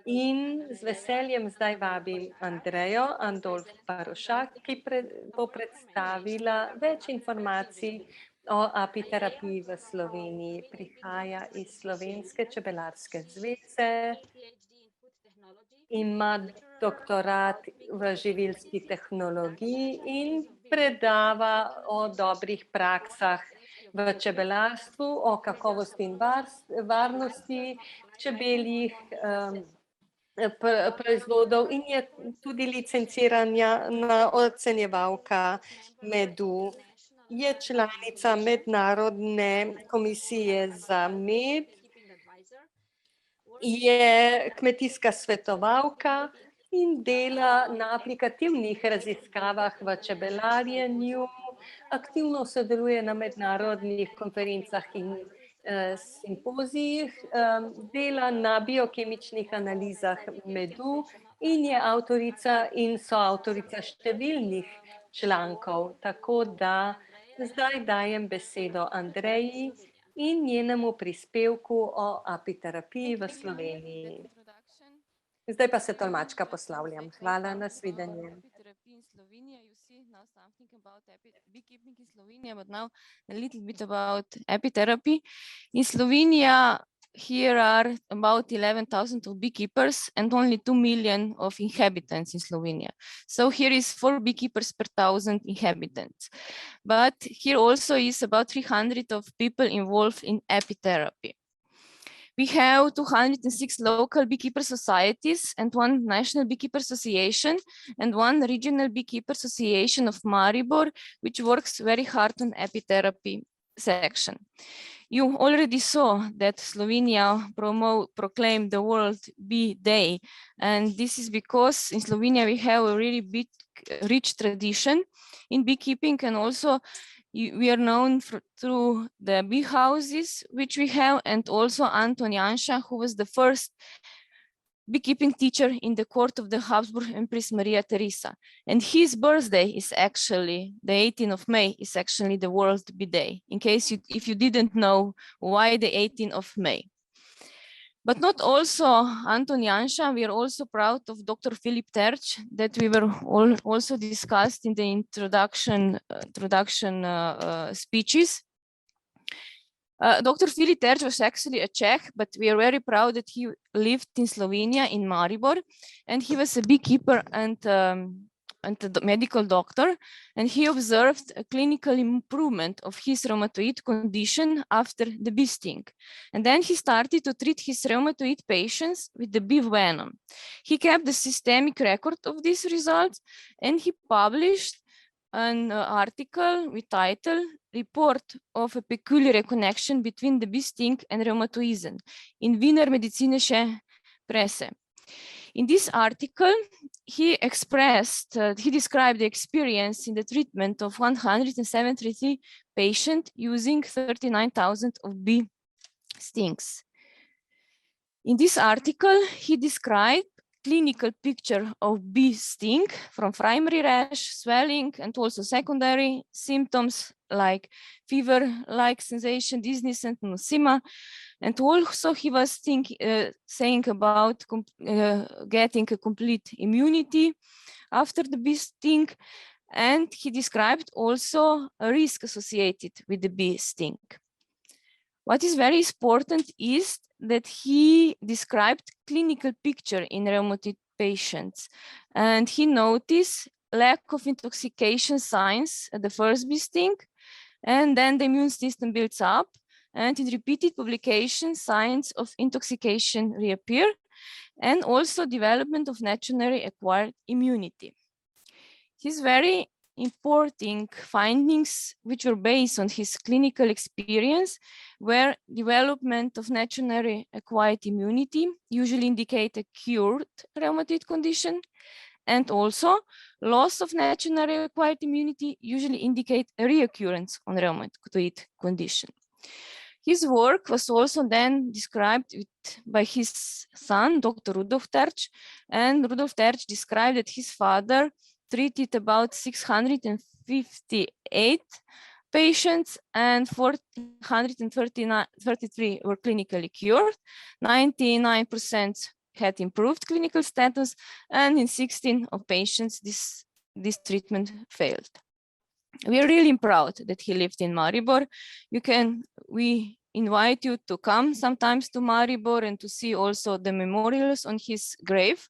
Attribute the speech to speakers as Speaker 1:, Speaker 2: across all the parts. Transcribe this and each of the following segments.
Speaker 1: In z veseljem zdaj vabim Andrejo Borovšak, ki bo predstavila več informacij o apiterapiji v Sloveniji. Prihaja iz Slovenske čebelarske zveze, ima doktorat v živilski tehnologiji in predava o dobrih praksah v čebelarstvu, o kakovosti in varnosti čebeljih proizvodov in je tudi licencirana ocenjevalka medu. Je članica Mednarodne komisije za med, je kmetijska svetovalka in dela na aplikativnih raziskavah v čebelarjenju, aktivno sodeluje na mednarodnih konferencah in simpozijih, dela na biokemičnih analizah medu in je avtorica in soavtorica številnih člankov. Tako da zdaj dajem besedo Andreji in njenemu prispevku o apiterapiji v Sloveniji. Zdaj pa se tolmačka poslavljam. Hvala, nasvidenje.
Speaker 2: Now something about beekeeping in Slovenia, but now a little bit about apitherapy. In Slovenia, here are about 11,000 of beekeepers and only 2 million of inhabitants in Slovenia. So here is 4 beekeepers per 1,000 inhabitants. But here also is about 300 of people involved in apitherapy. We have 206 local beekeeper societies and 1 national beekeeper association and 1 regional beekeeper association of Maribor, which works very hard on apitherapy section. You already saw that Slovenia proclaimed the World Bee Day, and this is because in Slovenia we have a really big, rich tradition in beekeeping, and also we are known through the bee houses which we have, and also Anton Janša, who was the first beekeeping teacher in the court of the Habsburg Empress Maria Theresa. And his birthday is actually, the 18th of May, is actually the World Bee Day, in case if you didn't know why the 18th of May. But not also Anton Janša, we are also proud of Dr. Filip Terč that we were also discussed in the introduction speeches. Dr. Filip Terč was actually a Czech, but we are very proud that he lived in Slovenia, in Maribor, and he was a beekeeper and a medical doctor, and he observed a clinical improvement of his rheumatoid condition after the bee sting. And then he started to treat his rheumatoid patients with the bee venom. He kept the systemic record of these results, and he published an article with title Report of a Peculiar Connection Between the Bee Sting and Rheumatoism in Wiener Medizinische Presse. In this article, he described the experience in the treatment of 173 patients using 39,000 of bee stings. In this article, he described clinical picture of bee sting from primary rash, swelling, and also secondary symptoms like fever-like sensation, dizziness, and nosema. And also he was saying about getting a complete immunity after the bee sting. And he described also a risk associated with the bee sting. What is very important is that he described clinical picture in rheumatoid patients. And he noticed lack of intoxication signs at the first bee sting, and then the immune system builds up, and in repeated publications, signs of intoxication reappear, and also development of naturally acquired immunity. His very important findings, which were based on his clinical experience, were development of naturally acquired immunity, usually indicate a cured rheumatoid condition, and also loss of naturally acquired immunity usually indicate a reoccurrence on rheumatoid condition. His work was also then described by his son, Dr. Rudolf Terč, and Rudolf Terč described that his father treated about 658 patients and 433 were clinically cured, 99% had improved clinical status, and in 16 of patients, this treatment failed. We are really proud that he lived in Maribor. We invite you to come sometimes to Maribor and to see also the memorials on his grave.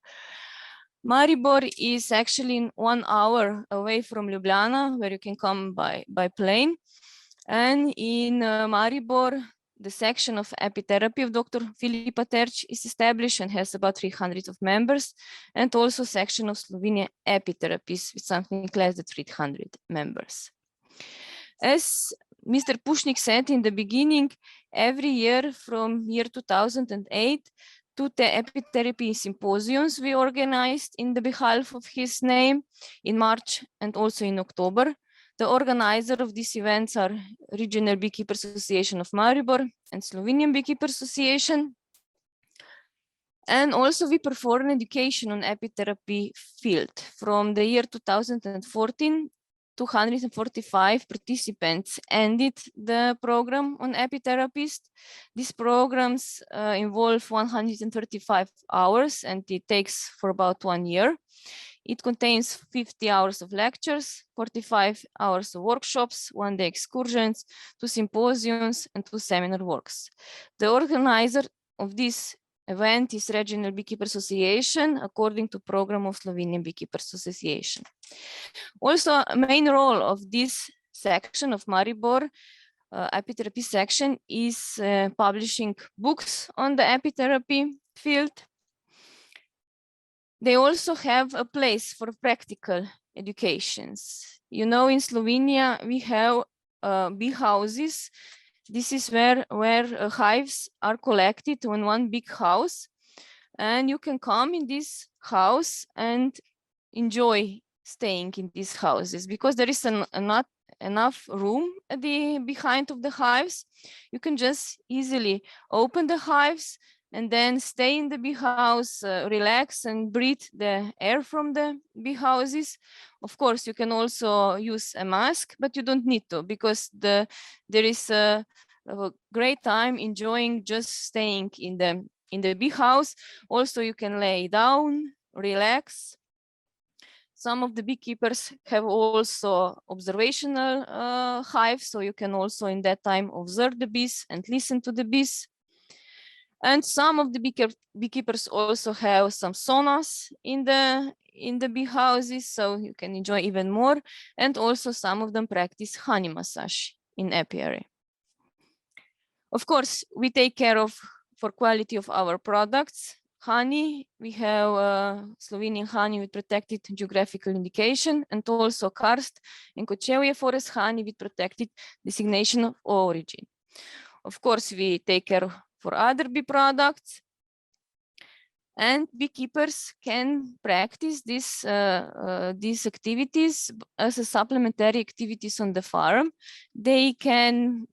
Speaker 2: Maribor is actually 1 hour away from Ljubljana, where you can come by plane. And in Maribor, the section of Apitherapy of Dr. Filipa Terč is established and has about 300 of members, and also section of Slovenia Apitherapies with something less than 300 members. As Mr. Pušnik said in the beginning, every year from year 2008, 2 Apitherapy symposiums we organized in the behalf of his name in March and also in October. The organizer of these events are Regional Beekeepers Association of Maribor and Slovenian Beekeepers Association. And also we perform education on apitherapy field. From the year 2014, 245 participants ended the program on apitherapies. These programs involve 135 hours and it takes for about 1 year. It contains 50 hours of lectures, 45 hours of workshops, 1-day excursions, 2 symposiums, and 2 seminar works. The organizer of this event is Regional Beekeepers Association, according to program of Slovenian Beekeepers Association. Also, a main role of this section of Maribor apitherapy section is publishing books on the apitherapy field. They also have a place for practical educations. You know, in Slovenia, we have bee houses. This is where hives are collected in one big house. And you can come in this house and enjoy staying in these houses because there is not enough room at the behind of the hives. You can just easily open the hives and then stay in the bee house, relax and breathe the air from the bee houses. Of course, you can also use a mask, but you don't need to because there is a great time enjoying just staying in the bee house. Also, you can lay down, relax. Some of the beekeepers have also observational hives, so you can also in that time observe the bees and listen to the bees. And some of the beekeepers also have some saunas in the bee houses, so you can enjoy even more. And also some of them practice honey massage in apiary. Of course, we take care of for quality of our products. Honey, we have Slovenian honey with protected geographical indication, and also karst and Kočevje forest honey with protected designation of origin. Of course, we take care for other bee products, and beekeepers can practice these activities as a supplementary activities on the farm. They can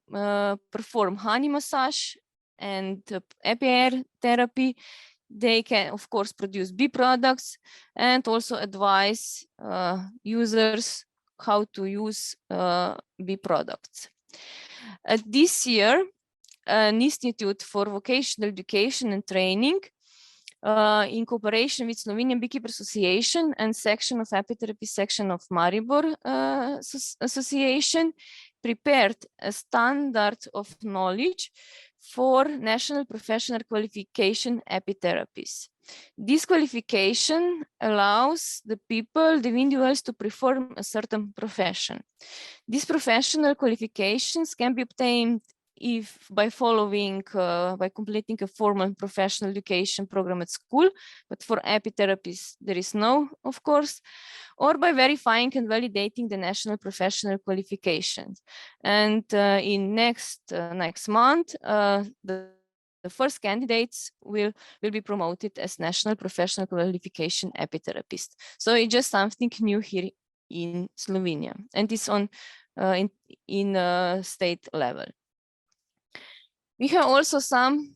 Speaker 2: perform honey massage and apiary therapy. They can, of course, produce bee products and also advise users how to use bee products. This year, an Institute for Vocational Education and Training, in cooperation with Slovenian Beekeepers Association and section of Apitherapy section of Maribor Association, prepared a standard of knowledge for national professional qualification apitherapies. This qualification allows the people, the individuals, to perform a certain profession. These professional qualifications can be obtained if by completing a formal professional education program at school, but for apitherapies there is no, of course, or by verifying and validating the national professional qualifications. And in next month, the first candidates will be promoted as national professional qualification apitherapist. So it's just something new here in Slovenia, and it's on in state level. We have also some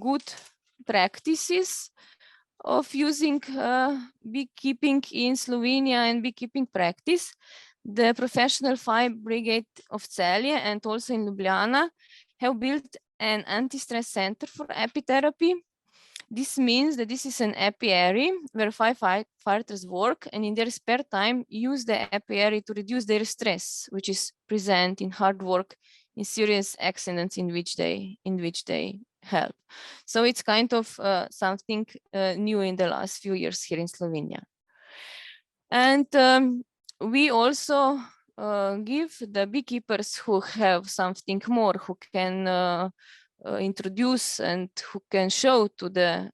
Speaker 2: good practices of using beekeeping in Slovenia and beekeeping practice. The Professional Fire Brigade of Celje and also in Ljubljana have built an anti-stress center for apitherapy. This means that this is an apiary where firefighters work and in their spare time use the apiary to reduce their stress, which is present in hard work, in serious accidents in which they help. So it's kind of something new in the last few years here in Slovenia. And we also give the beekeepers who have something more, who can introduce and who can show to the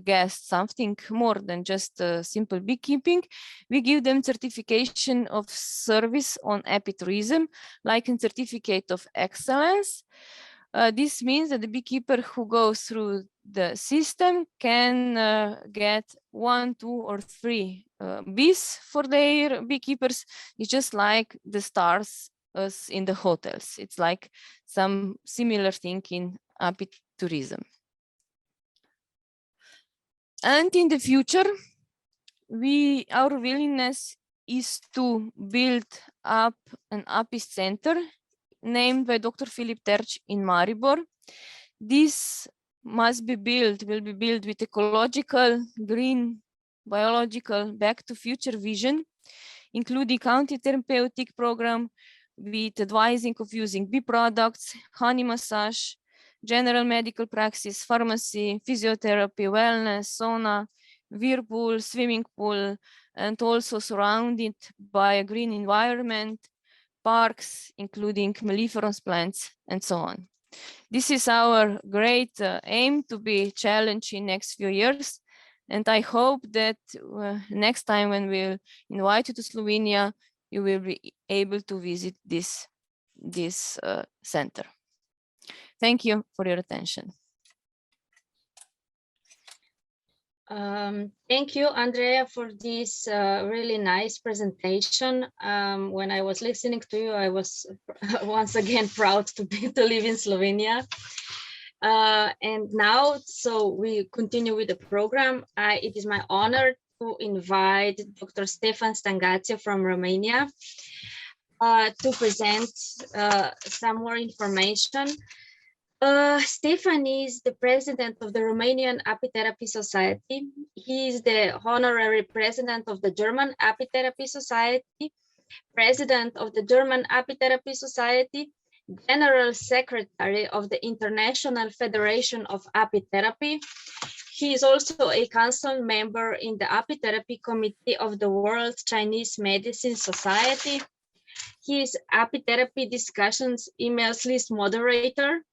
Speaker 2: guests something more than just simple beekeeping. We give them certification of service on apitourism, like a certificate of excellence. This means that the beekeeper who goes through the system can get 1, 2, or 3 bees for their beekeepers. It's just like the stars as in the hotels. It's like some similar thing in apitourism. And in the future, our willingness is to build up an apis center named by Dr. Filip Terč in Maribor. This will be built with ecological, green, biological, back to future vision, including counter-therapeutic program with advising of using bee products, honey massage, general medical practice, pharmacy, physiotherapy, wellness, sauna, whirlpool, swimming pool, and also surrounded by a green environment, parks, including melliferous plants, and so on. This is our great aim to be challenged in next few years. And I hope that next time when we'll invite you to Slovenia, you will be able to visit this center. Thank you for your attention.
Speaker 3: Thank you, Andreja, for this really nice presentation. When I was listening to you, I was once again proud to live in Slovenia. And now, so we continue with the program. It is my honor to invite Dr. Stefan Stângaciu from Romania to present some more information. Stefan is the president of the Romanian Apitherapy Society. He is the honorary president of the German Apitherapy Society, president of the German Apitherapy Society, general secretary of the International Federation of Apitherapy. He is also a council member in the Apitherapy Committee of the World Chinese Medicine Society. He is Apitherapy Discussions emails list moderator,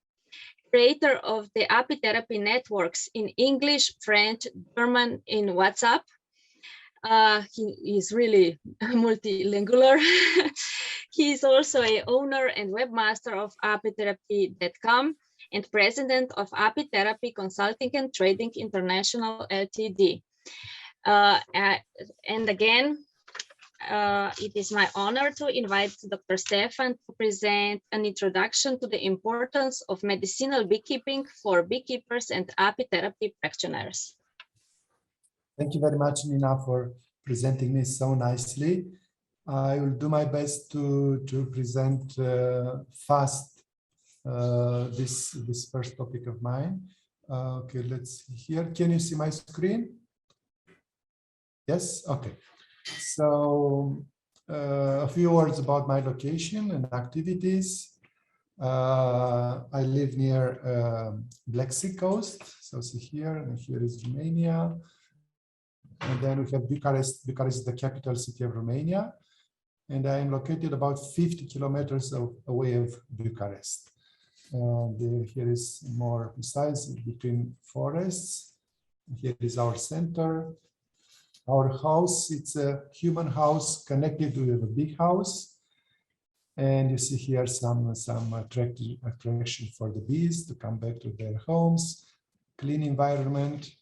Speaker 3: creator of the Apitherapy networks in English, French, German, in WhatsApp. He is really multilingual. He is also a owner and webmaster of apitherapy.com and president of Apitherapy Consulting and Trading International Ltd. And again, it is my honor to invite Dr. Stefan to present an introduction to the importance of medicinal beekeeping for beekeepers and apitherapy practitioners.
Speaker 4: Thank you very much, Nina, for presenting me so nicely. I will do my best to present fast this first topic of mine. Okay, let's see here. Can you see my screen? Yes, okay. So a few words about my location and activities. I live near Black Sea coast. So see here, and here is Romania. And then we have Bucharest. Bucharest is the capital city of Romania. And I am located about 50 kilometers away of Bucharest. And here is more precise between forests. Here is our center. Our house, it's a human house connected with a big house. And you see here some attraction for the bees to come back to their homes, clean environment,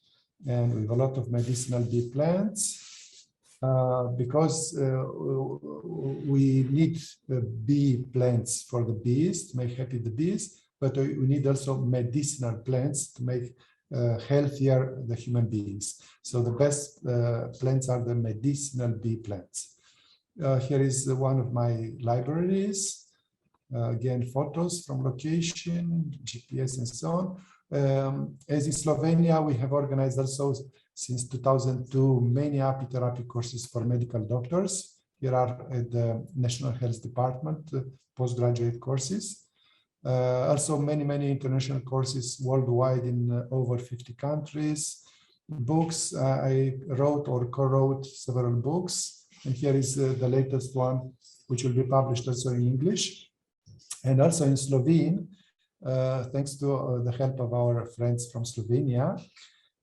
Speaker 4: and with a lot of medicinal bee plants. Because we need bee plants for the bees to make happy the bees, but we need also medicinal plants to make healthier the human beings. So the best plants are the medicinal bee plants. Here is one of my libraries. Again, photos from location, GPS, and so on. As in Slovenia, we have organized also since 2002 many apitherapy courses for medical doctors. Here are at the National Health Department postgraduate courses. Also many international courses worldwide in over 50 countries. Books, I wrote or co-wrote several books, and here is the latest one, which will be published also in English and also in Slovene, thanks to the help of our friends from Slovenia.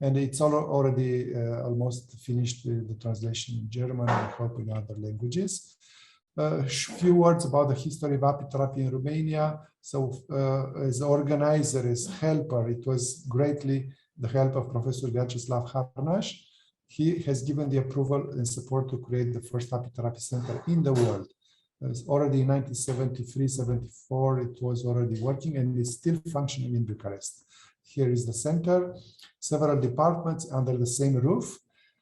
Speaker 4: And it's already almost finished, the translation in German, I hope in other languages. A few words about the history of apitherapy in Romania. So as organizer, as helper, it was greatly the help of Professor Vyacheslav Harnash. He has given the approval and support to create the first apitherapy center in the world. Already in 1973-74, it was already working and is still functioning in Bucharest. Here is the center, several departments under the same roof.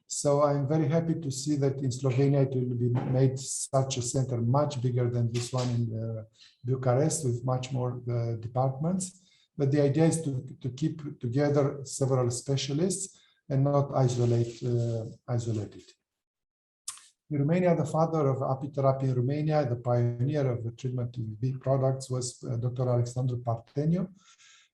Speaker 4: So I'm very happy to see that in Slovenia it will be made such a center much bigger than this one in Bucharest with much more departments. But the idea is to keep together several specialists and not isolate it. In Romania, the father of apitherapy in Romania, the pioneer of the treatment with bee products was Dr. Alexandru Parteniu.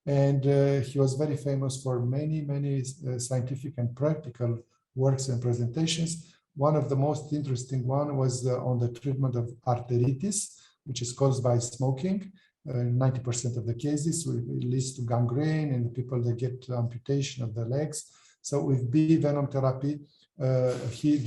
Speaker 4: And he was very famous for many scientific and practical works and presentations. One of the most interesting one was on the treatment of arthritis, which is caused by smoking. 90% of the cases leads to gangrene, and the people that get amputation of the legs. So with bee venom therapy, he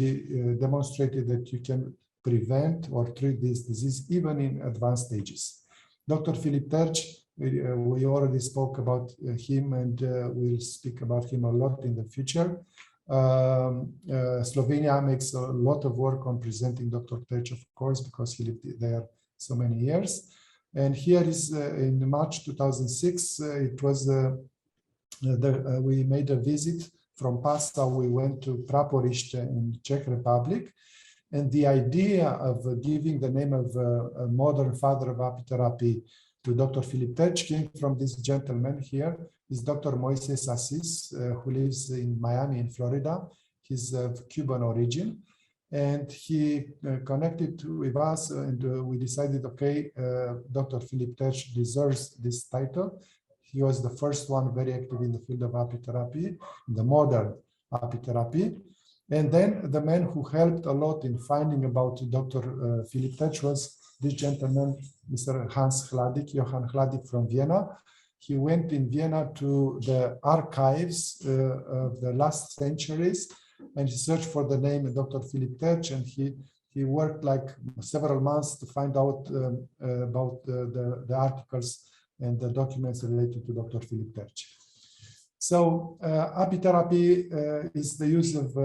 Speaker 4: demonstrated that you can prevent or treat this disease even in advanced stages. Dr. Filip Terci, we already spoke about him, and we'll speak about him a lot in the future. Slovenia makes a lot of work on presenting Dr. Terci, of course, because he lived there so many years. And here is in March 2006, it was we made a visit from Passau. We went to Praporište in Czech Republic. And the idea of giving the name of a modern father of apitherapy to Dr. Filip Terci came from this gentleman here. Is Dr. Moises Assis, who lives in Miami, in Florida. He's of Cuban origin. And he connected with us, and we decided, okay, Dr. Filip Terci deserves this title. He was the first one very active in the field of apitherapy, the modern apitherapy. And then the man who helped a lot in finding about Dr. Filip Terci was this gentleman, Mr. Hans Hladik, Johann Hladik from Vienna. He went in Vienna to the archives of the last centuries, and he searched for the name Dr. Filip Terci, and he worked like several months to find out about the articles and the documents related to Dr. Filip Terci. So apitherapy is the use of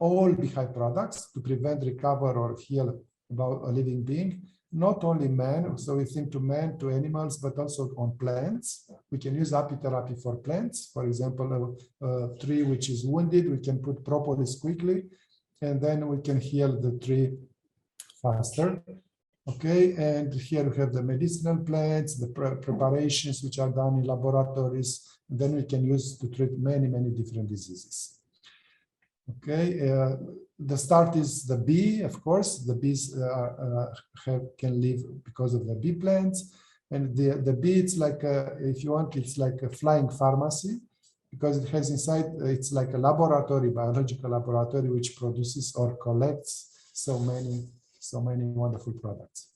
Speaker 4: all beehive products to prevent, recover, or heal about a living being, not only man, so we think to man, to animals, but also on plants. We can use apitherapy for plants. For example, a tree which is wounded, we can put propolis quickly, and then we can heal the tree faster. Okay, and here we have the medicinal plants, the preparations which are done in laboratories, and then we can use to treat many different diseases. Okay, the start is the bee, of course. The bees can live because of the bee plants, and the bee, it's like if you want, it's like a flying pharmacy, because it has inside, it's like a laboratory, biological laboratory, which produces or collects so many wonderful products.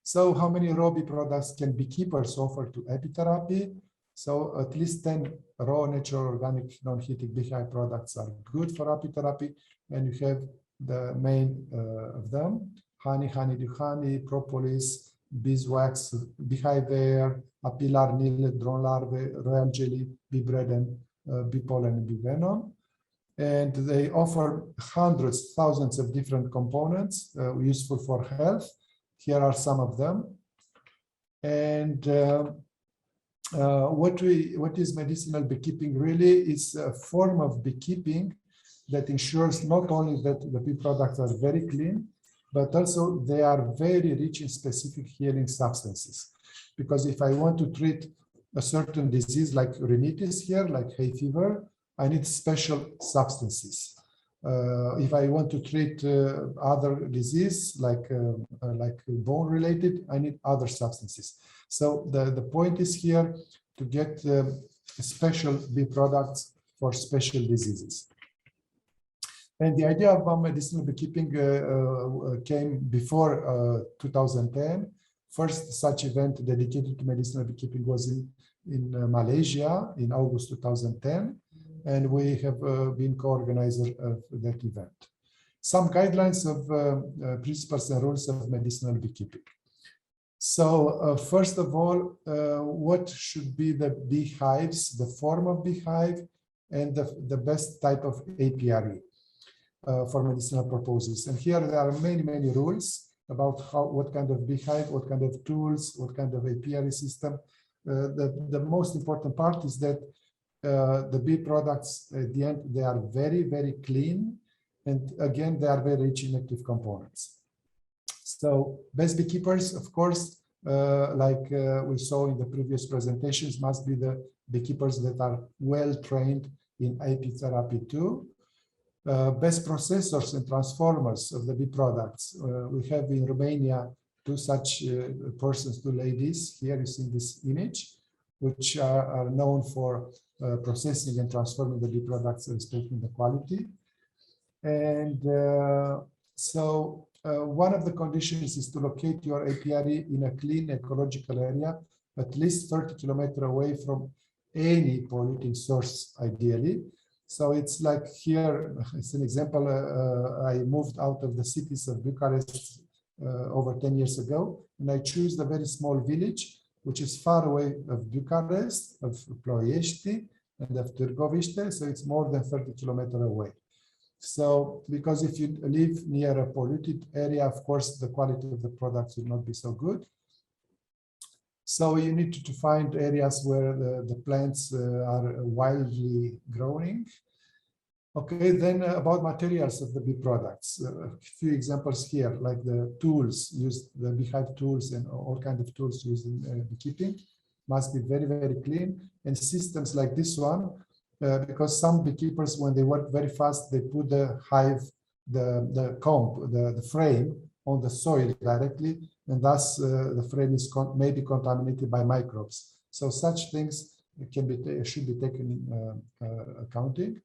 Speaker 4: So how many raw bee products can beekeepers offer to apitherapy? So at least 10 raw, natural, organic, non-heating beehive products are good for apitherapy, and you have the main of them: honey, honeydew honey, propolis, beeswax, beehive air, apilar, millet, drone larvae, royal jelly, bee bread, and bee pollen and bee venom. And they offer hundreds, thousands of different components useful for health. Here are some of them. And what is medicinal beekeeping really is a form of beekeeping that ensures not only that the bee products are very clean, but also they are very rich in specific healing substances. Because if I want to treat a certain disease like rhinitis here, like hay fever, I need special substances. If I want to treat other disease like bone related, I need other substances. So the point is here to get special bee products for special diseases. And the idea of medicinal beekeeping came before 2010. First such event dedicated to medicinal beekeeping was in Malaysia in August 2010. And we have been co-organizer of that event. Some guidelines of principles and rules of medicinal beekeeping. So first of all, what should be the beehives, the form of beehive, and the best type of apiary for medicinal purposes. And here there are many, many rules about what kind of beehive, what kind of tools, what kind of apiary system. The most important part is that the bee products at the end, they are very, very clean. And again, they are very rich in active components. So best beekeepers, of course, like we saw in the previous presentations, must be the beekeepers that are well trained in apitherapy too. Best processors and transformers of the bee products. We have in Romania two such persons, two ladies. Here you see this image, which are known for processing and transforming the bee products and respecting the quality. And one of the conditions is to locate your apiary in a clean ecological area, at least 30 kilometers away from any polluting source, ideally. So it's like here, as an example, I moved out of the cities of Bucharest over 10 years ago, and I choose the very small village, which is far away of Bucharest, of Ploiești, and of Târgoviște, so it's more than 30 kilometers away. So, because if you live near a polluted area, of course, the quality of the products will not be so good. So you need to find areas where the plants are wildly growing. Okay, then about materials of the bee products. A few examples here, like the tools used, the beehive tools and all kinds of tools used in beekeeping must be very, very clean. And systems like this one, because some beekeepers, when they work very fast, they put the hive, the comb, the frame on the soil directly, and thus the frame is maybe contaminated by microbes. So such things should be taken in accounting.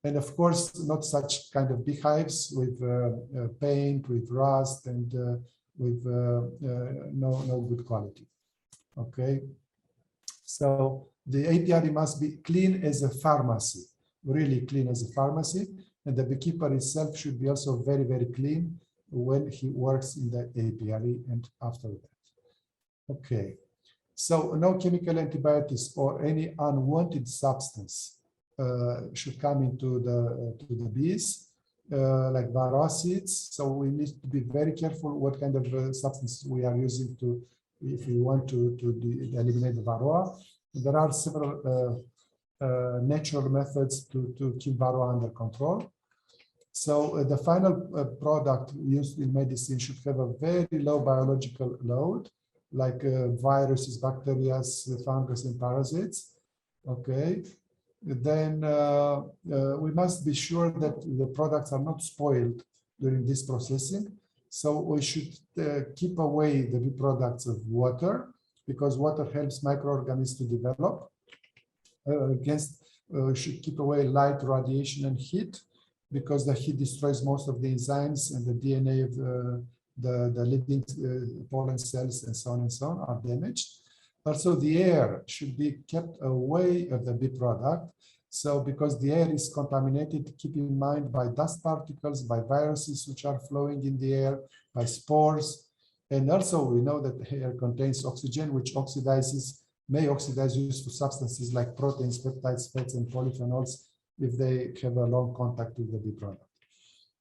Speaker 4: And of course, not such kind of beehives with paint, with rust, and with no good quality. Okay. So the apiary must be clean as a pharmacy, really clean as a pharmacy. And the beekeeper himself should be also very, very clean when he works in the apiary and after that. Okay. So no chemical antibiotics or any unwanted substance should come into the bees, like varroacids. So we need to be very careful what kind of substance we are using if we want to eliminate the varroa. There are several natural methods to keep varroa under control. So the final product used in medicine should have a very low biological load, like viruses, bacteria, fungus, and parasites. Okay. Then we must be sure that the products are not spoiled during this processing. So we should keep away the bee products of water, because water helps microorganisms to develop. Should keep away light, radiation, and heat, because the heat destroys most of the enzymes and the DNA of the living pollen cells and so on are damaged. Also, the air should be kept away of the bee product. So, because the air is contaminated, keep in mind, by dust particles, by viruses which are flowing in the air, by spores. And also, we know that the air contains oxygen, which may oxidize useful substances like proteins, peptides, fats, and polyphenols if they have a long contact with the bee product.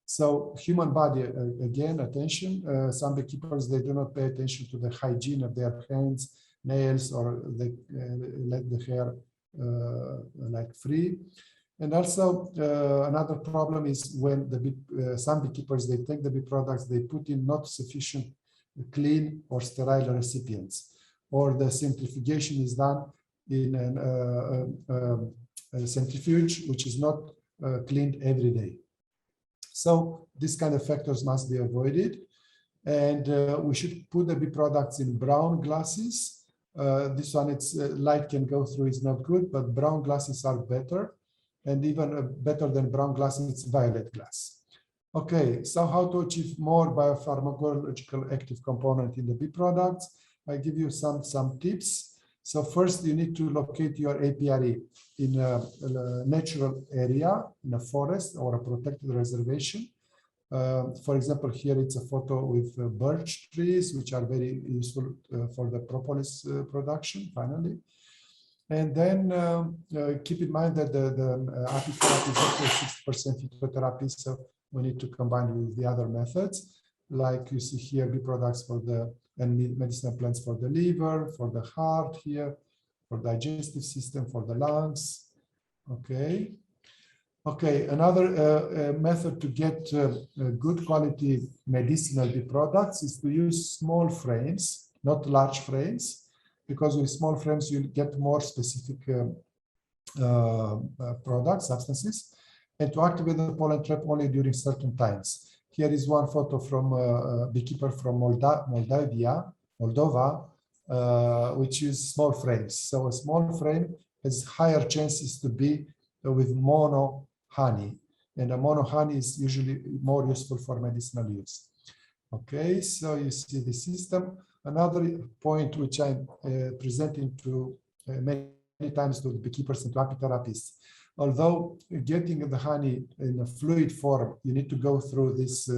Speaker 4: So, human body, again, attention. Some beekeepers, they do not pay attention to the hygiene of their hands, nails, or they let the hair like free. And also another problem is when some beekeepers, they take the bee products, they put in not sufficient clean or sterile recipients, or the centrifugation is done in a centrifuge, which is not cleaned every day. So these kind of factors must be avoided. And we should put the bee products in brown glasses. This one, it's light can go through, is not good, but brown glasses are better. And even better than brown glasses, it's violet glass. Okay, so how to achieve more biopharmacological active component in the bee products? I give you some tips. So first, you need to locate your apiary in a natural area, in a forest or a protected reservation. For example, here it's a photo with birch trees, which are very useful for the propolis production, finally. And then keep in mind that the apitherapy is also 60% phytotherapy, so we need to combine with the other methods, like you see here, bee products for the and medicinal plants for the liver, for the heart here, for digestive system, for the lungs. Okay. Okay, another method to get good quality medicinal bee products is to use small frames, not large frames, because with small frames you get more specific products, substances, and to activate the pollen trap only during certain times. Here is one photo from a beekeeper from Moldova, which uses small frames. So a small frame has higher chances to be with mono honey, and a mono honey is usually more useful for medicinal use. Okay, so you see the system. Another point which I'm presenting to many times to the beekeepers and to apitherapists. Although getting the honey in a fluid form, you need to go through this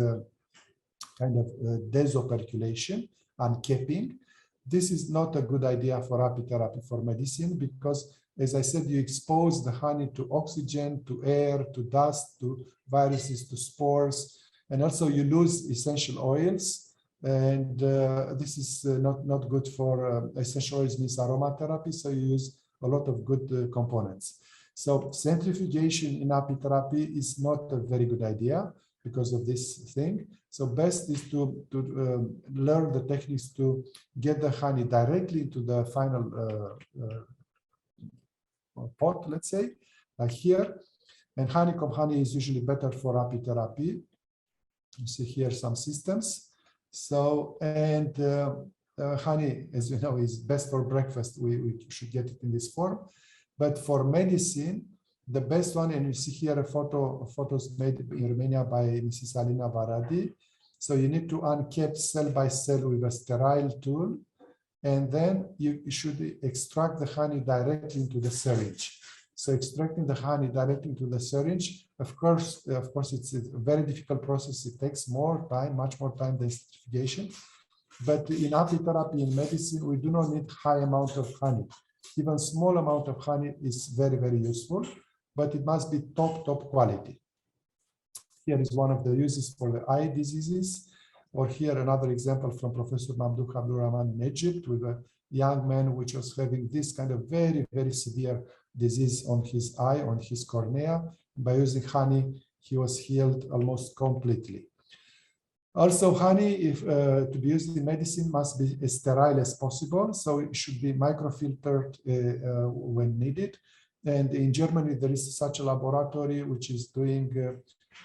Speaker 4: kind of desoperculation and capping. This is not a good idea for apitherapy, for medicine, because, as I said, you expose the honey to oxygen, to air, to dust, to viruses, to spores, and also you lose essential oils. And this is not good for essential oils, means aromatherapy, so you use a lot of good components. So centrifugation in apitherapy is not a very good idea because of this thing. So best is to learn the techniques to get the honey directly into the final pot, let's say, like here. And honeycomb honey is usually better for apitherapy. You see here some systems. So, and honey, as you know, is best for breakfast. We should get it in this form. But for medicine, the best one, and you see here a photos made in Romania by Mrs. Alina Varadi. So you need to uncap cell by cell with a sterile tool, and then you should extract the honey directly into the syringe. So extracting the honey directly into the syringe, of course, it's a very difficult process. It takes more time, much more time than centrifugation. But in apitherapy, in medicine, we do not need high amount of honey. Even small amount of honey is very, very useful, but it must be top quality. Here is one of the uses for the eye diseases, or here another example from Professor Mamdouh Abdurrahman in Egypt with a young man which was having this kind of very, very severe disease on his eye, on his cornea. By using honey, he was healed almost completely. Also, honey, if to be used in medicine, must be as sterile as possible. So it should be microfiltered when needed. And in Germany, there is such a laboratory which is doing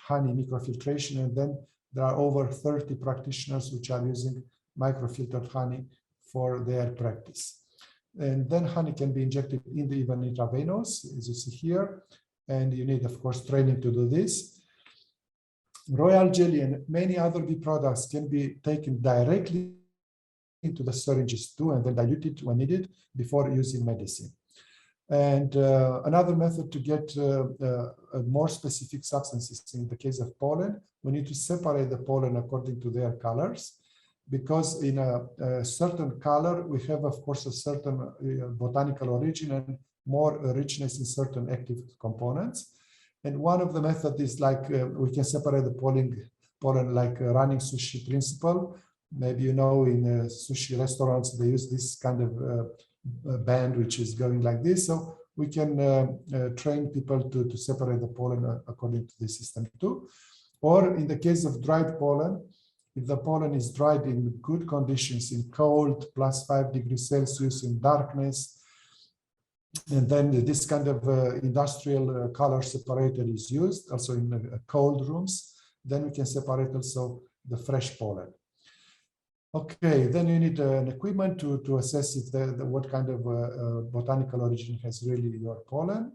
Speaker 4: honey microfiltration. And then there are over 30 practitioners which are using microfiltered honey for their practice. And then honey can be injected even intravenous, as you see here. And you need, of course, training to do this. Royal jelly and many other bee products can be taken directly into the syringes too, and then diluted when needed before using medicine. And another method to get more specific substances in the case of pollen, we need to separate the pollen according to their colors, because in a certain color, we have, of course, a certain botanical origin and more richness in certain active components. And one of the methods is like we can separate the pollen like a running sushi principle. Maybe you know in sushi restaurants, they use this kind of band which is going like this. So we can train people to separate the pollen according to this system too. Or in the case of dried pollen, if the pollen is dried in good conditions, in cold, +5 degrees Celsius, in darkness, And then this kind of industrial color separator is used also in cold rooms. Then we can separate also the fresh pollen. Okay, then you need an equipment to assess if what kind of botanical origin has really your pollen.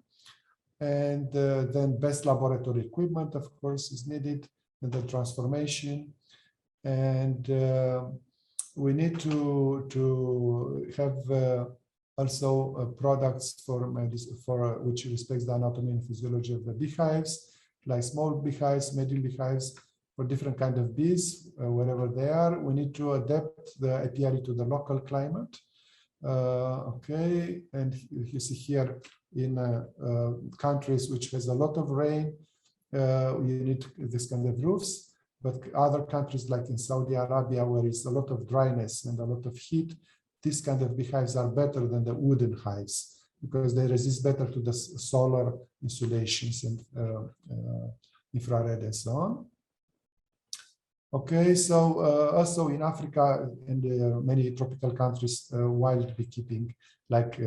Speaker 4: And then best laboratory equipment, of course, is needed, and the transformation. And we need to have also products for which respects the anatomy and physiology of the beehives, like small beehives, medium beehives, for different kind of bees, wherever they are. We need to adapt the apiary to the local climate. Okay, and you see here in countries which has a lot of rain, you need this kind of roofs. But other countries like in Saudi Arabia, where it's a lot of dryness and a lot of heat, these kind of beehives are better than the wooden hives because they resist better to the solar insulations and infrared and so on. Okay, so also in Africa and many tropical countries, wild beekeeping, like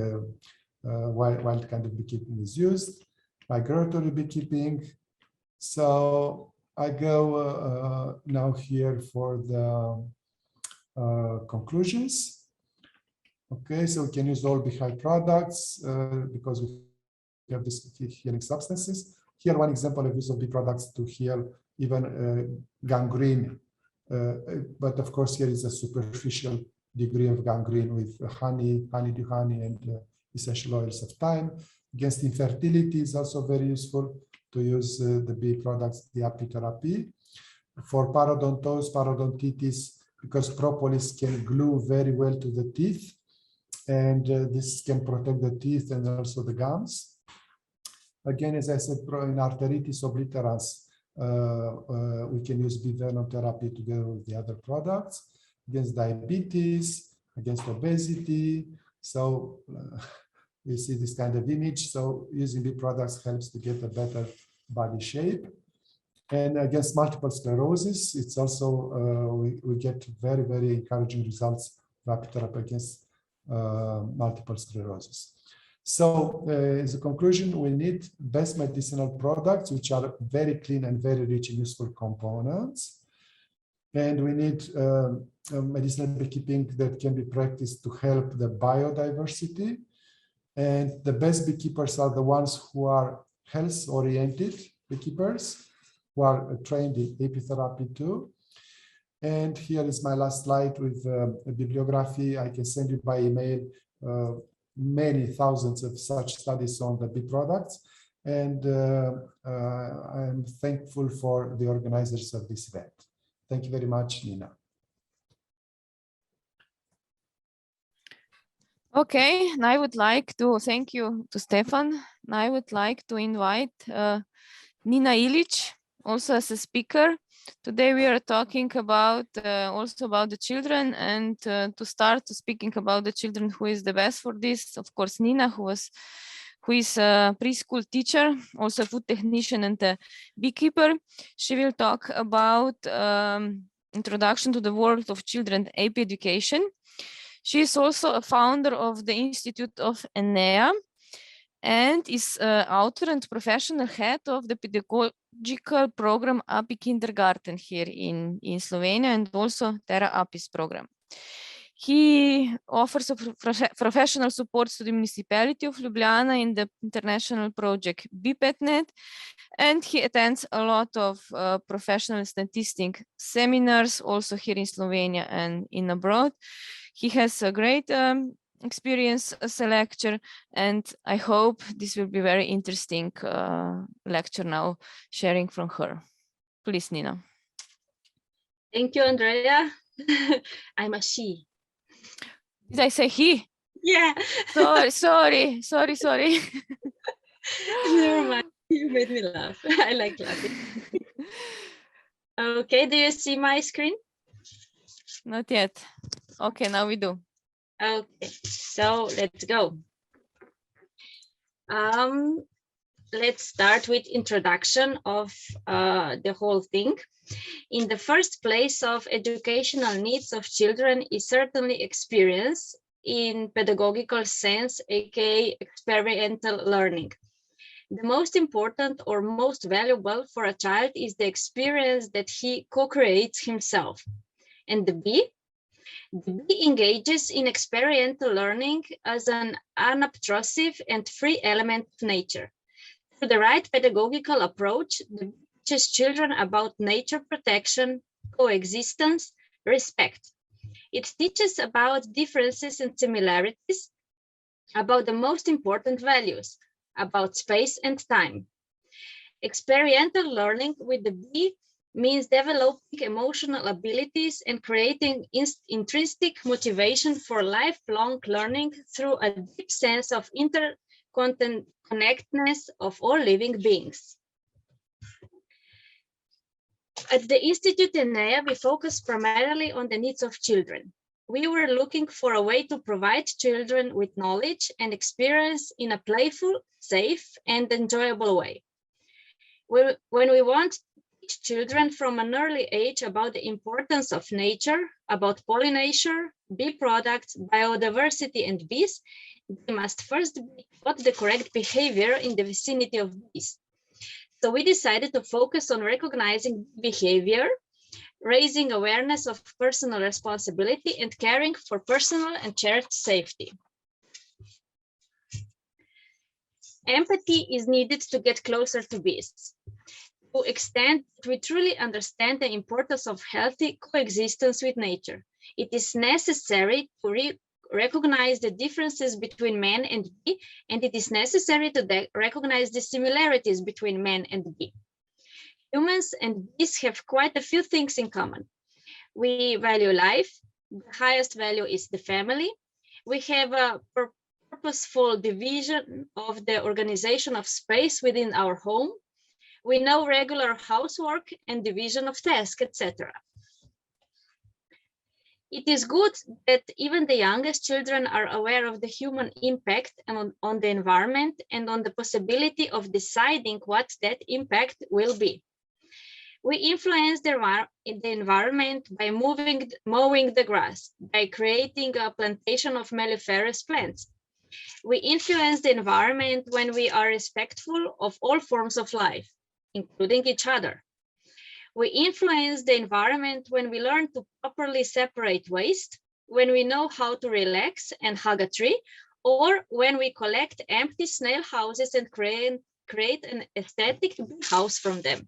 Speaker 4: wild kind of beekeeping is used, migratory beekeeping. So I go now here for the conclusions. Okay, so we can use all beehive products because we have these healing substances. Here, one example of use of bee products to heal even gangrene. But of course, here is a superficial degree of gangrene with honey, honeydew honey, and essential oils of thyme. Against infertility is also very useful to use the bee products, the Apitherapy. For parodontose, parodontitis, because propolis can glue very well to the teeth, and this can protect the teeth and also the gums. Again, as I said, in arteritis obliterans, we can use bee venom therapy together with the other products against diabetes, against obesity. So we see this kind of image. So using bee products helps to get a better body shape. And against multiple sclerosis, it's also, we get very, very encouraging results of Apitherapy against multiple sclerosis. So as a conclusion, we need best medicinal products, which are very clean and very rich in useful components. And we need medicinal beekeeping that can be practiced to help the biodiversity. And the best beekeepers are the ones who are health-oriented beekeepers, who are trained in Apitherapy too. And here is my last slide with a bibliography. I can send you by email many thousands of such studies on the bee products. And I'm thankful for the organizers of this event. Thank you very much, Nina.
Speaker 2: Okay, and I would like to thank you to Stefan. And I would like to invite Nina Ilic, also as a speaker. Today we are talking about also about the children, and to start speaking about the children, who is the best for this, of course, Nina, who is a preschool teacher, also a food technician and a beekeeper. She will talk about introduction to the world of children api education. She is also a founder of the Institute of Andreja and is author and professional head of the pedagogical program Api Kindergarten here in Slovenia, and also Terra Apis program. He offers a professional support to the municipality of Ljubljana in the international project BeePetNet, and he attends a lot of professional statistic seminars also here in Slovenia and in abroad. He has a great experience as a lecturer, and I hope this will be very interesting lecture now, sharing from her. Please, Nina.
Speaker 3: Thank you, Andreja. I'm a she.
Speaker 2: Did I say he?
Speaker 3: Yeah.
Speaker 2: Sorry.
Speaker 3: Never mind. You made me laugh. I like laughing. Okay, do you see my screen?
Speaker 2: Not yet. Okay, now we do.
Speaker 3: Okay, so let's go. Let's start with introduction of the whole thing. In the first place, of educational needs of children is certainly experience in pedagogical sense, aka experiential learning. The most important or most valuable for a child is the experience that he co-creates himself. And the B engages in experiential learning as an unobtrusive and free element of nature. Through the right pedagogical approach, the B teaches children about nature protection, coexistence, respect. It teaches about differences and similarities, about the most important values, about space and time. Experiential learning with the B means developing emotional abilities and creating intrinsic motivation for lifelong learning through a deep sense of interconnectedness of all living beings. At the Institute Andreja, we focus primarily on the needs of children. We were looking for a way to provide children with knowledge and experience in a playful, safe, and enjoyable way. When we want to teach children from an early age about the importance of nature, about pollination, bee products, biodiversity, and bees, they must first be taught the correct behavior in the vicinity of bees. So we decided to focus on recognizing behavior, raising awareness of personal responsibility, and caring for personal and shared safety. Empathy is needed to get closer to bees. To extent that we truly understand the importance of healthy coexistence with nature, it is necessary to recognize the differences between man and bee, and it is necessary to recognize the similarities between man and bee. Humans and bees have quite a few things in common. We value life. The highest value is the family. We have a purposeful division of the organization of space within our home. We know regular housework and division of tasks, etc. It is good that even the youngest children are aware of the human impact on the environment and on the possibility of deciding what that impact will be. We influence the environment by mowing the grass, by creating a plantation of melliferous plants. We influence the environment when we are respectful of all forms of life, including each other. We influence the environment when we learn to properly separate waste, when we know how to relax and hug a tree, or when we collect empty snail houses and create an aesthetic house from them.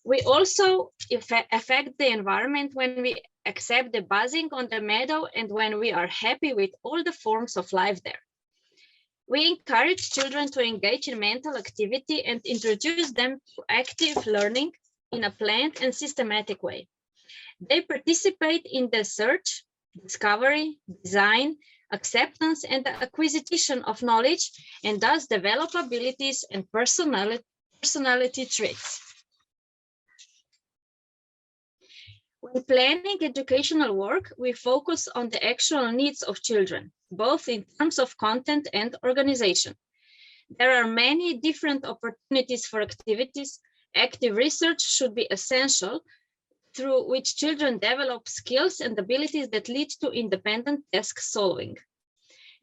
Speaker 3: We also affect the environment when we accept the buzzing on the meadow and when we are happy with all the forms of life there. We encourage children to engage in mental activity and introduce them to active learning in a planned and systematic way. They participate in the search, discovery, design, acceptance, and the acquisition of knowledge, and thus develop abilities and personality traits. When planning educational work, we focus on the actual needs of children, both in terms of content and organization. There are many different opportunities for activities. Active research should be essential, through which children develop skills and abilities that lead to independent task solving.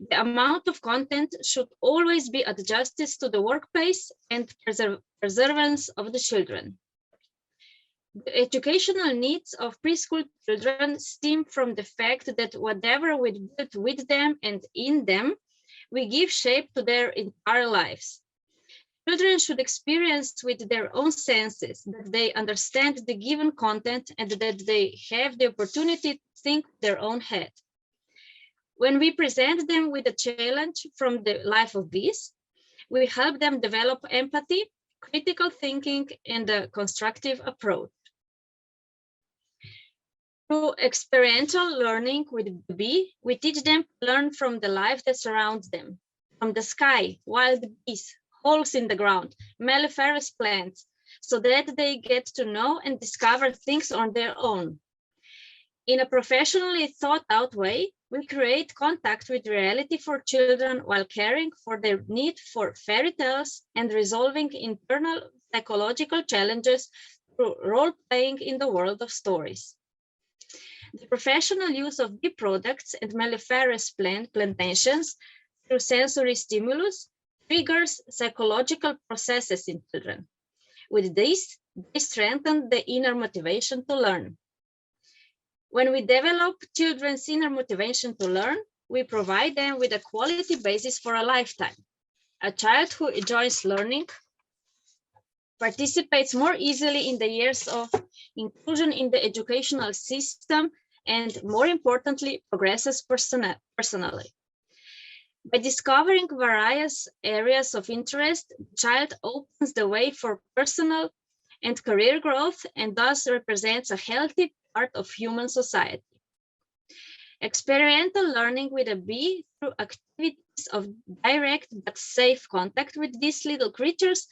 Speaker 3: The amount of content should always be adjusted to the work pace and preservance of the children. The educational needs of preschool children stem from the fact that whatever we build with them and in them, we give shape to their entire lives. Children should experience with their own senses that they understand the given content and that they have the opportunity to think with their own head. When we present them with a challenge from the life of bees, we help them develop empathy, critical thinking, and a constructive approach. Through experiential learning with the bee, we teach them to learn from the life that surrounds them, from the sky, wild bees, holes in the ground, melliferous plants, so that they get to know and discover things on their own. In a professionally thought out way, we create contact with reality for children while caring for their need for fairy tales and resolving internal psychological challenges through role-playing in the world of stories. The professional use of bee products and melliferous plantations through sensory stimulus triggers psychological processes in children. With this, they strengthen the inner motivation to learn. When we develop children's inner motivation to learn, we provide them with a quality basis for a lifetime. A child who enjoys learning participates more easily in the years of inclusion in the educational system and, more importantly, progresses personally. By discovering various areas of interest, the child opens the way for personal and career growth and thus represents a healthy part of human society. Experiential learning with a bee through activities of direct but safe contact with these little creatures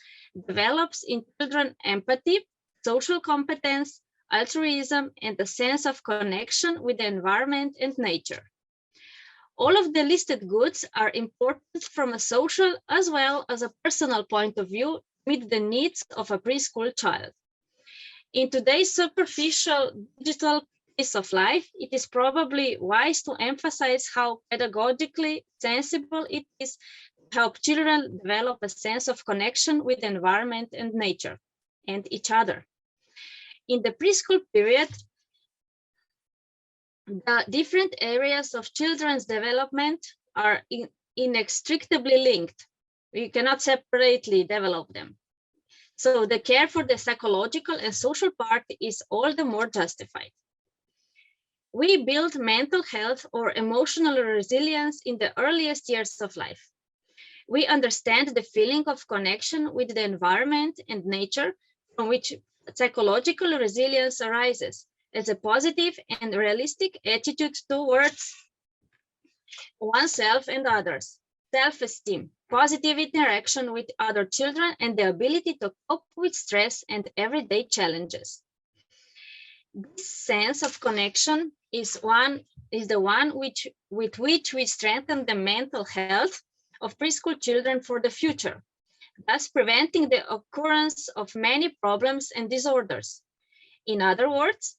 Speaker 3: develops in children empathy, social competence, altruism, and a sense of connection with the environment and nature. All of the listed goods are important from a social as well as a personal point of view to meet the needs of a preschool child. In today's superficial digital pace of life, it is probably wise to emphasize how pedagogically sensible it is to help children develop a sense of connection with the environment and nature and each other. In the preschool period, the different areas of children's development are inextricably linked. We cannot separately develop them. So the care for the psychological and social part is all the more justified. We build mental health or emotional resilience in the earliest years of life. We understand the feeling of connection with the environment and nature from which psychological resilience arises as a positive and realistic attitude towards oneself and others, self-esteem, positive interaction with other children, and the ability to cope with stress and everyday challenges. This sense of connection is the one with which we strengthen the mental health of preschool children for the future, thus preventing the occurrence of many problems and disorders. In other words,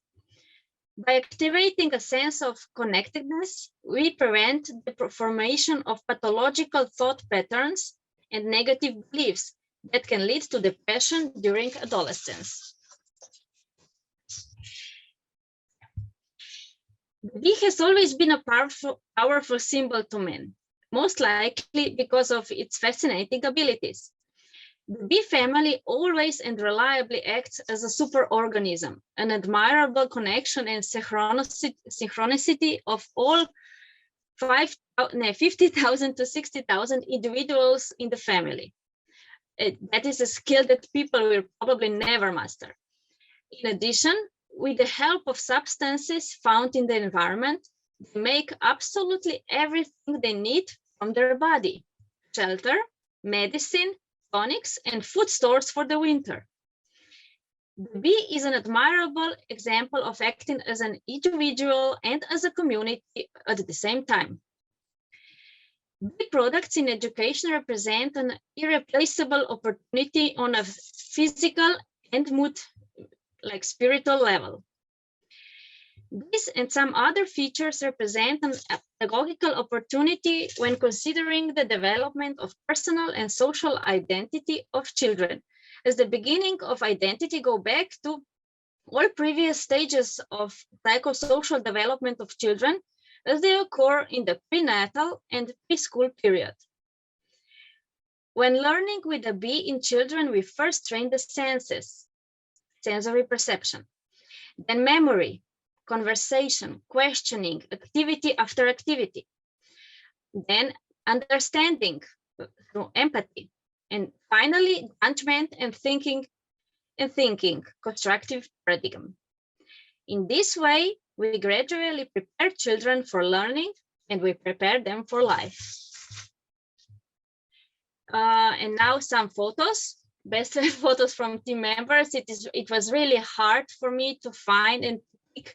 Speaker 3: by activating a sense of connectedness, we prevent the formation of pathological thought patterns and negative beliefs that can lead to depression during adolescence. The bee has always been a powerful symbol to men, most likely because of its fascinating abilities. The bee family always and reliably acts as a superorganism, an admirable connection and synchronicity of all 50,000 to 60,000 individuals in the family. That is a skill that people will probably never master. In addition, with the help of substances found in the environment, they make absolutely everything they need from their body: shelter, medicine, tonics, and food stores for the winter. The bee is an admirable example of acting as an individual and as a community at the same time. Bee products in education represent an irreplaceable opportunity on a physical and mood, like spiritual level. This and some other features represent a pedagogical opportunity when considering the development of personal and social identity of children, as the beginning of identity go back to all previous stages of psychosocial development of children as they occur in the prenatal and preschool period. When learning with a bee in children, we first train the senses, sensory perception, then memory, conversation, questioning, activity after activity, then understanding through empathy, and finally judgment and thinking, constructive paradigm. In this way, we gradually prepare children for learning and we prepare them for life. And now some photos, best photos from team members. It was really hard for me to find and pick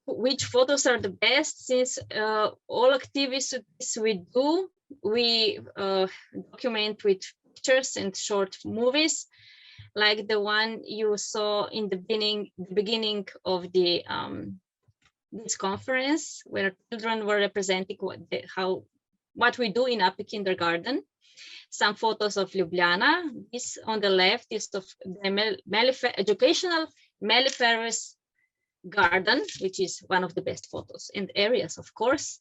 Speaker 3: which photos are the best, since all activities we do, we document with pictures and short movies, like the one you saw in the beginning of the this conference where children were representing what we do in Api Kindergarten. Some photos of Ljubljana. This on the left is of the educational melliferous garden, which is one of the best photos and areas, of course.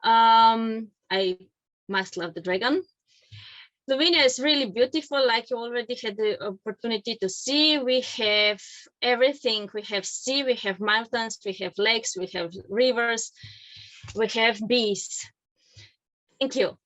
Speaker 3: I must love the dragon. Slovenia is really beautiful, like you already had the opportunity to see. We have everything. We have sea, we have mountains, we have lakes, we have rivers, we have bees. Thank you.